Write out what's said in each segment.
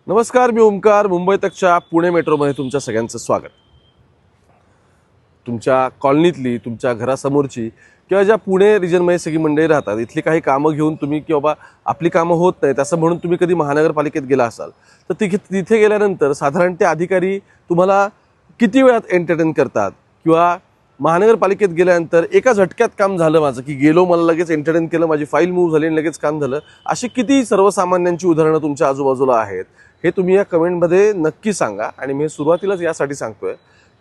नमस्कार, मी ओमकार. मुंबई तकच्या पुणे मेट्रोमध्ये तुमच्या सगळ्यांचं स्वागत. तुमच्या कॉलनीतली, तुमच्या घरासमोरची किंवा ज्या पुणे रिजनमध्ये सगळी मंडळी राहतात, इथली काही कामं घेऊन तुम्ही की बाबा आपली कामं होत नाहीत असं म्हणून तुम्ही कधी महानगरपालिकेत गेला असाल तर तिथे गेल्यानंतर साधारण ते अधिकारी तुम्हाला किती वेळात एंटरटेन करतात किंवा महानगरपालिकेत गेल्यानंतर एका झटक्यात काम झालं माझं की गेलो, मला लगेच एंटरटेन केलं, माझी फाईल मूव्ह झाली आणि लगेच काम झालं, अशी किती सर्वसामान्यांची उदाहरणं तुमच्या आजूबाजूला आहेत हे तुम्ही या कमेंटमध्ये नक्की सांगा. आणि मी सुरुवातीलाच यासाठी सांगतोय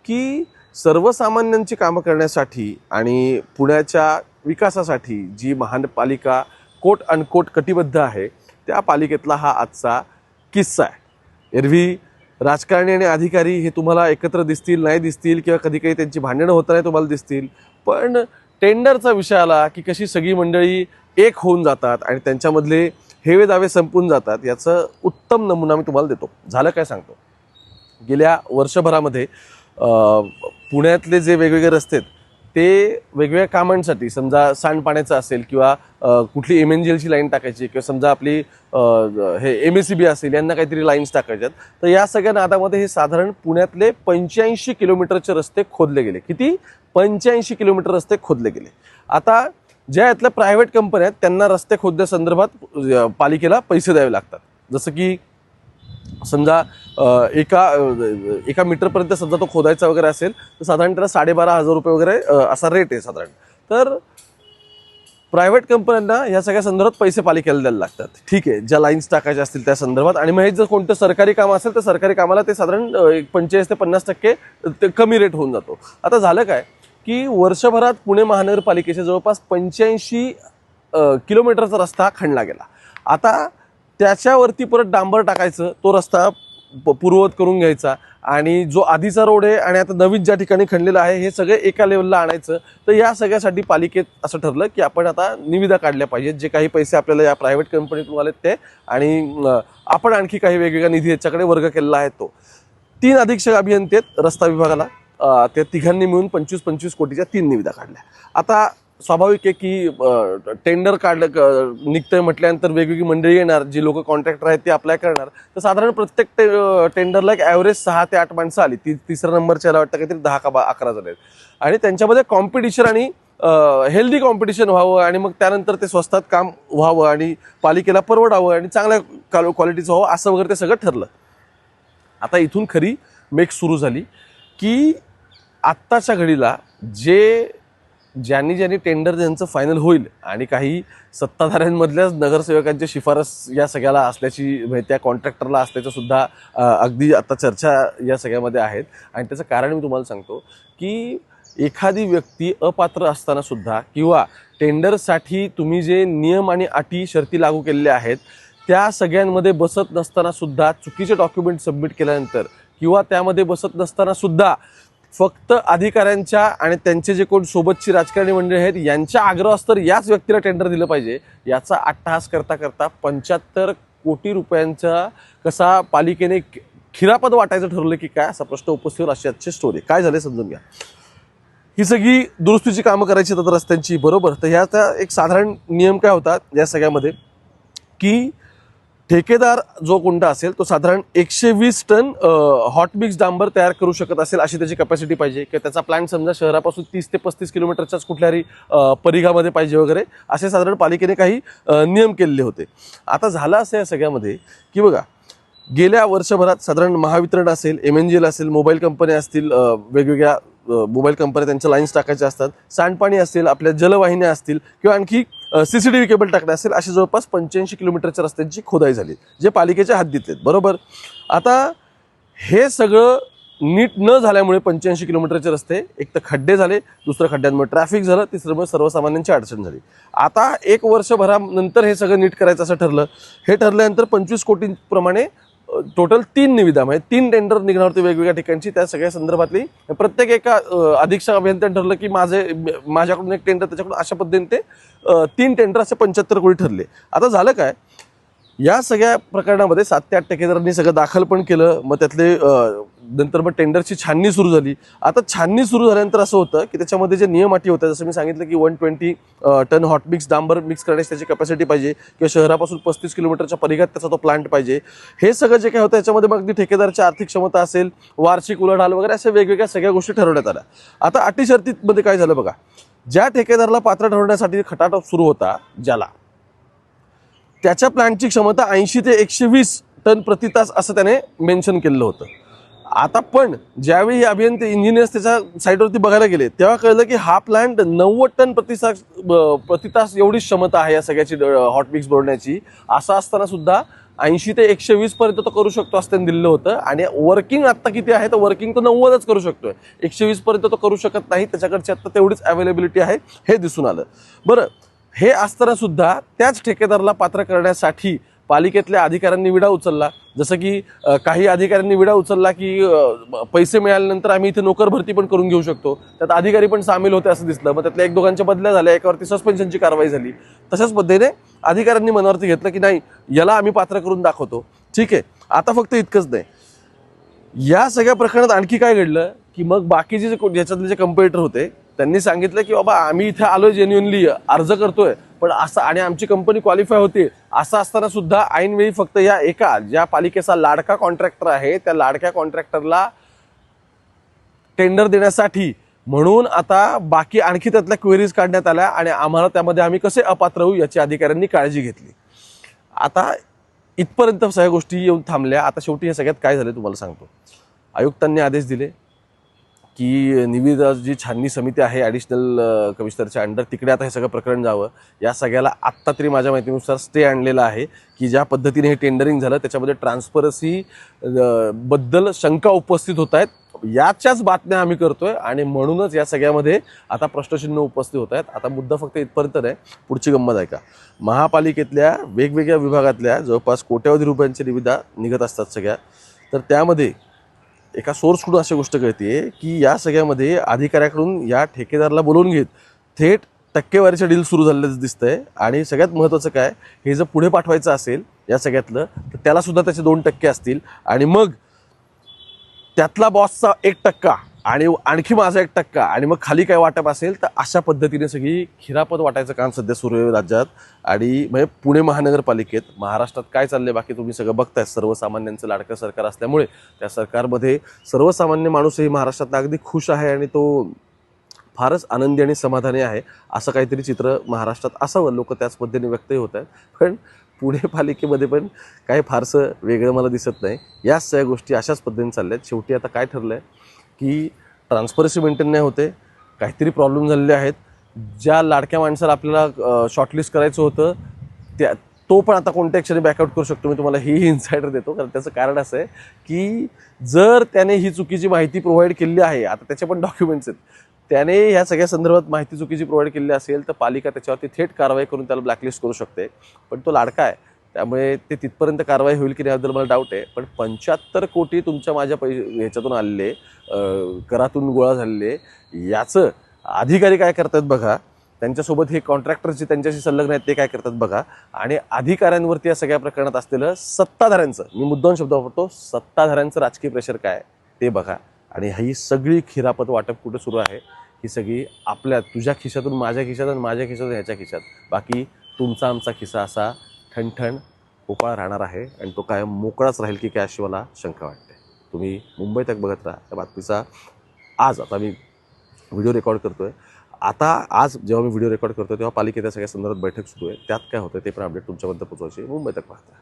की सर्वसामान्यांची कामं करण्यासाठी आणि पुण्याच्या विकासासाठी जी महानपालिका कोट अनकोट कटिबद्ध आहे त्या पालिकेतला हा आजचा किस्सा आहे. एरवी राजकारणी आणि अधिकारी हे तुम्हाला एकत्र दिसतील, नाही दिसतील किंवा कधी काही त्यांची भांडणं होताना तुम्हाला दिसतील, पण टेंडरचा विषय आला की कशी सगळी मंडळी एक होऊन जातात आणि त्यांच्यामधले हेवे दावे संपून जातात याचं उत्तम नमुना मी तुम्हाला देतो. झालं काय सांगतो. गेल्या वर्षभरामध्ये पुण्यातले जे वेगवेगळे रस्ते आहेत ते वेगवेगळ्या कामांसाठी, समजा सांडपाण्याचं असेल किंवा कुठली MNGLची लाईन टाकायची किंवा समजा आपली हे MSCB असेल, यांना काहीतरी लाईन्स टाकायच्यात, तर या सगळ्या नादामध्ये हे साधारण पुण्यातले 85 किलोमीटरचे रस्ते खोदले गेले. किती? 85 किलोमीटर रस्ते खोदले गेले. आता ज्या यातल्या प्रायव्हेट कंपन्या आहेत त्यांना रस्ते खोदण्यासंदर्भात पालिकेला पैसे द्यावे लागतात. जसं की समजा एका मीटरपर्यंत समजा तो खोदायचा वगैरे असेल तर साधारण त्याला 12,500 रुपये वगैरे असा रेट आहे साधारण. तर प्रायव्हेट कंपन्यांना या सगळ्या संदर्भात पैसे पालिकेला द्यायला लागतात. ठीक आहे, ज्या लाईन्स टाकायच्या असतील त्या संदर्भात. आणि मग जर कोणतं सरकारी काम असेल तर सरकारी कामाला ते साधारण 45 ते 50% कमी रेट होऊन जातो. आता झालं काय की वर्षभरात पुणे महानगरपालिकेच्या जवळपास 85 किलोमीटरचा रस्ता खणला गेला. आता त्याच्यावरती परत डांबर टाकायचं, तो रस्ता पूर्ववत करून घ्यायचा आणि जो आधीचा रोड आहे आणि आता नवीन ज्या ठिकाणी खणलेलं आहे हे सगळे एका लेवलला आणायचं. तर या सगळ्यासाठी पालिकेत असं ठरलं की आपण आता निविदा काढल्या पाहिजेत, जे काही पैसे आपल्याला या प्रायव्हेट कंपनीतून आलेत ते, आणि आपण आणखी काही वेगवेगळ्या निधी याच्याकडे वर्ग केलेला आहे. तो 3 अधीक्षक अभियंते आहेत रस्ता विभागाला, त्या तिघांनी मिळून 25-25 कोटीच्या 3 निविदा काढल्या. आता स्वाभाविक आहे की टेंडर निघतंय म्हटल्यानंतर वेगवेगळी मंडळी येणार, जी लोक कॉन्ट्रॅक्टर आहेत ते अप्लाय करणार. तर साधारण प्रत्येक टेंडरला एक ॲव्हरेज 6 ते 8 माणसं आली. तिसऱ्या नंबरच्या याला वाटतं काहीतरी 10 का 11 झाले. आणि त्यांच्यामध्ये कॉम्पिटिशन आणि हेल्दी कॉम्पिटिशन व्हावं आणि मग त्यानंतर ते स्वस्तात काम व्हावं आणि पालिकेला परवडावं आणि चांगल्या क्वालिटीचं व्हावं असं वगैरे ते सगळं ठरलं. आता इथून खरी मेक सुरू झाली की आत्ताच्या घडीला ज्यांनी टेंडर ज्यांचं फायनल होईल आणि काही सत्ताधाऱ्यांमधल्याच नगरसेवकांची शिफारस या सगळ्याला असल्याची, त्या कॉन्ट्रॅक्टरला असल्याचं सुद्धा अगदी आता चर्चा या सगळ्यामध्ये आहेत. आणि त्याचं कारण मी तुम्हाला सांगतो की एखादी व्यक्ती अपात्र असताना सुद्धा किंवा टेंडरसाठी तुम्ही जे नियम आणि अटी शर्ती लागू केलेल्या आहेत त्या सगळ्यांमध्ये बसत नसताना सुद्धा, चुकीचे डॉक्युमेंट सबमिट केल्यानंतर किंवा त्यामध्ये बसत नसताना सुद्धा फक्त अधिकाऱ्यांच्या आणि त्यांचे जे कोण सोबतची राजकारणी मंडळी आहेत यांच्या आग्रहास्तर याच व्यक्तीला टेंडर दिलं पाहिजे, याचा अट्टहास करता करता 75 कोटी रुपयांचा कसा पालिकेने खिरापद वाटायचं ठरवलं की काय, असा प्रश्न उपस्थित होईल. अशी आजची स्टोरी. काय झाले समजून घ्या. ही सगळी दुरुस्तीची कामं करायची तर रस्त्यांची, बरोबर. तर ह्याचा एक साधारण नियम काय होता या सगळ्यामध्ये की ठेकेदार जो कोणता असेल तो साधारण 120 टन हॉट मिक्स डांबर तयार करू शकत असेल अशी त्याची कॅपॅसिटी पाहिजे, किंवा त्याचा प्लॅन समजा शहरापासून 30 ते 35 किलोमीटरच्याच कुठल्याही परिघामध्ये पाहिजे वगैरे, असे साधारण पालिकेने काही नियम केलेले होते. आता झालं असं या सगळ्यामध्ये की बघा, गेल्या वर्षभरात साधारण महावितरण असेल, MNGL असेल, मोबाईल कंपन्या असतील, वेगवेगळ्या मोबाईल कंपन्या त्यांच्या लाईन्स टाकायच्या असतात, सांडपाणी असेल, आपल्या जलवाहिन्या असतील किंवा आणखी CCTV केबल टाकणे असेल, असे जवळपास 85 किलोमीटरच्या रस्त्यांची खोदाई झाली जे पालिकेच्या हद्दीत आहेत, बरोबर. आता हे सगळं नीट न झाल्यामुळे 85 किलोमीटरचे रस्ते एक तर खड्डे झाले, दुसरं खड्ड्यांमुळे ट्रॅफिक झालं, तिसरं सर्वसामान्यांची अडचण झाली. आता 1 वर्षभरानंतर हे सगळं नीट करायचं असं ठरलं. हे ठरल्यानंतर 25 कोटींप्रमाणे टोटल 3 निविदा, म्हणजे 3 टेंडर निघणार होते वेगवेगळ्या ठिकाणची. त्या सगळ्या संदर्भातली प्रत्येक एका अधीक्षक अभियंत्याने ठरलं की माझ्याकडून एक टेंडर, त्याच्याकडून, अशा पद्धतीने ते 3 टेंडर असे 75 कोटी ठरले. आता झालं काय, या सगळ्या प्रकरणामध्ये 7 ते 8 ठेकेदारांनी सगळं दाखल पण केलं. मग त्यातले नंतर मग टेंडरची छाननी सुरू झाली. आता छाननी सुरू झाल्यानंतर असं होतं की त्याच्यामध्ये जे नियम अटी होत्या, जसं मी सांगितलं की 120 टन हॉट मिक्स डांबर मिक्स करण्याची त्याची कॅपॅसिटी पाहिजे किंवा शहरापासून 35 किलोमीटरच्या परिघात त्याचा तो प्लांट पाहिजे. हे सगळं जे काय होतं याच्यामध्ये मग अगदी ठेकेदाराची आर्थिक क्षमता असेल, वार्षिक उलाढाल वगैरे अशा वेगवेगळ्या सगळ्या गोष्टी ठरवण्यात आल्या. आता अटी शर्तीमध्ये काय झालं बघा, ज्या ठेकेदाराला पात्र ठरवण्यासाठी खटाटोप सुरू होता, ज्याला त्याच्या प्लांटची क्षमता 80 ते 120 टन प्रति तास असं त्याने मेन्शन केलेलं होतं. आता पण ज्यावेळी हे अभियंते इंजिनियर्स त्याच्या साईटवरती बघायला गेले तेव्हा कळलं की हा प्लांट 90 टन प्रति तास एवढी क्षमता आहे या सगळ्याची हॉट मिक्स बनवण्याची. असं असताना सुद्धा 80 ते 120 पर्यंत तो करू शकतो असं त्यांनी दिलेलं होतं. आणि वर्किंग आत्ता किती आहे तर वर्किंग तो 90च करू शकतोय, 120 पर्यंत तो करू शकत नाही. त्याच्याकडची आत्ता तेवढीच अवेलेबिलिटी आहे हे दिसून आलं. बरं, हे असताना सुद्धा त्याच ठेकेदाराला पात्र करण्यासाठी पालिकेतल्या अधिकाऱ्यांनी विडा उचलला. जसं की काही अधिकाऱ्यांनी विडा उचलला की पैसे मिळाल्यानंतर आम्ही इथे नोकर भरती पण करून घेऊ शकतो. त्यात अधिकारी पण सामील होते असं दिसलं. मग त्यातल्या 1-2 बदल्या झाल्या, एकावरती सस्पेन्शनची कारवाई झाली. तशाच पद्धतीने अधिकाऱ्यांनी मनावरती घेतलं की नाही, याला आम्ही पात्र करून दाखवतो. ठीक आहे, आता फक्त इतकंच नाही, या सगळ्या प्रकरणात आणखी काय घडलं की मग बाकीचे याच्यातले जे कम्पेटिटर होते त्यांनी सांगितलं की बाबा आम्ही इथे आलोय, जेन्युअनली अर्ज करतोय, पण असं आणि आमची कंपनी क्वालिफाय होते असं असताना सुद्धा ऐनवेळी फक्त या एका ज्या पालिकेचा लाडका कॉन्ट्रॅक्टर आहे त्या लाडक्या कॉन्ट्रॅक्टरला टेंडर देण्यासाठी म्हणून आता बाकी आणखी त्यातल्या क्वेरीज काढण्यात आल्या आणि आम्हाला त्यामध्ये आम्ही कसे अपात्र होऊ याची अधिकाऱ्यांनी काळजी घेतली. आता इथपर्यंत सगळ्या गोष्टी येऊन थांबल्या. आता शेवटी हे सगळ्यात काय झालं तुम्हाला सांगतो. आयुक्तांनी आदेश दिले की निविदा जी छाननी समिती आहे ॲडिशनल कमिशनरच्या अंडर, तिकडे आता हे सगळं प्रकरण जावं. या सगळ्याला आत्ता तरी माझ्या माहितीनुसार स्टे आणलेला आहे की ज्या पद्धतीने हे टेंडरिंग झालं त्याच्यामध्ये ट्रान्सपरन्सी बद्दल शंका उपस्थित होत आहेत. याच्याच बातम्या आम्ही करतोय आणि म्हणूनच या सगळ्यामध्ये आता प्रश्नचिन्ह उपस्थित होत आहेत. आता मुद्दा फक्त इथपर्यंत नाही, पुढची गंमत आहे का, महापालिकेतल्या वेगवेगळ्या विभागातल्या जवळपास कोट्यावधी रुपयांच्या निविदा निघत असतात सगळ्या. तर त्यामध्ये एका सोर्सकडून अशी गोष्ट कळते की या सगळ्यामध्ये अधिकाऱ्याकडून या ठेकेदाराला बोलवून घेत थेट टक्केवारीचं डील सुरू झालेलं दिसतंय. आणि सगळ्यात महत्त्वाचं काय, हे जर पुढे पाठवायचं असेल या सगळ्यातलं तर त्याला सुद्धा त्याचे 2% असतील आणि मग त्यातला बॉसचा 1% आणि आणखी माझा 1% आणि मग खाली काय वाटप असेल तर अशा पद्धतीने सगळी खिरापत वाटायचं काम सध्या सुरू आहे राज्यात. आणि म्हणजे पुणे महानगरपालिकेत महाराष्ट्रात काय चाललंय बाकी तुम्ही सगळं बघताय. सर्वसामान्यांचं लाडकं सरकार असल्यामुळे त्या सरकारमध्ये सर्वसामान्य माणूसही महाराष्ट्रात अगदी खुश आहे आणि तो फारच आनंदी आणि समाधानी आहे असं काहीतरी चित्र महाराष्ट्रात असावं. लोक त्याच पद्धतीने व्यक्तही होत आहेत. पण पुणे पालिकेमध्ये पण काही फारसं वेगळं मला दिसत नाही. या सगळ्या गोष्टी अशाच पद्धतीने चालल्या आहेत. शेवटी आता काय ठरलं आहे की ट्रान्सपरन्सी मेंटेन नाही होते, काहीतरी प्रॉब्लेम झालेले आहेत. ज्या लाडक्या माणसाला आपल्याला शॉर्टलिस्ट करायचं होतं तो पण आता कोणत्या क्षणी बॅकआउट करू शकतो. मी तुम्हाला ही इन्सायडर देतो, कारण त्याचं कारण असं आहे की जर त्याने ही चुकीची माहिती प्रोव्हाइड केली आहे, आता त्याचे पण डॉक्युमेंट्स आहेत, त्याने ह्या सगळ्या संदर्भात माहिती चुकीची प्रोव्हाइड केली असेल तर पालिका त्याच्यावरती थेट कारवाई करून त्याला ब्लॅकलिस्ट करू शकते. पण तो लाडका आहे त्यामुळे ते तिथपर्यंत कारवाई होईल की याबद्दल मला डाऊट आहे. पण 75 कोटी तुमच्या माझ्या ह्याच्यातून आलेले, करातून गोळा झालेले, याचं अधिकारी काय करतात बघा. त्यांच्यासोबत हे कॉन्ट्रॅक्टरचे त्यांच्याशी संलग्न आहेत ते काय करतात बघा. आणि अधिकाऱ्यांवरती या सगळ्या प्रकरणात असलेलं सत्ताधाऱ्यांचं, मी मुद्दाम शब्द वापरतो, सत्ताधाऱ्यांचं राजकीय प्रेशर काय ते बघा. आणि ही सगळी खिरापत वाटप कुठं सुरू आहे, ही सगळी आपल्या तुझ्या खिशातून माझ्या खिशात आणि माझ्या खिशातून ह्याच्या खिशात, बाकी तुमचा आमचा खिसा असा ठणठण पोकळा राहणार आहे आणि तो काय मोकळाच राहील की काय अशी मला शंका वाटते. तुम्ही मुंबई तक बघत राहा. त्या बातमीचा आज आता मी व्हिडिओ रेकॉर्ड करतोय, आज जेव्हा मी व्हिडिओ रेकॉर्ड करतोय तेव्हा पालिकेच्या सगळ्या संदर्भात बैठक सुरू आहे. त्यात काय होतं ते पण अपडेट तुमच्यापर्यंत पोहोचवायची. मुंबई तक पाहता.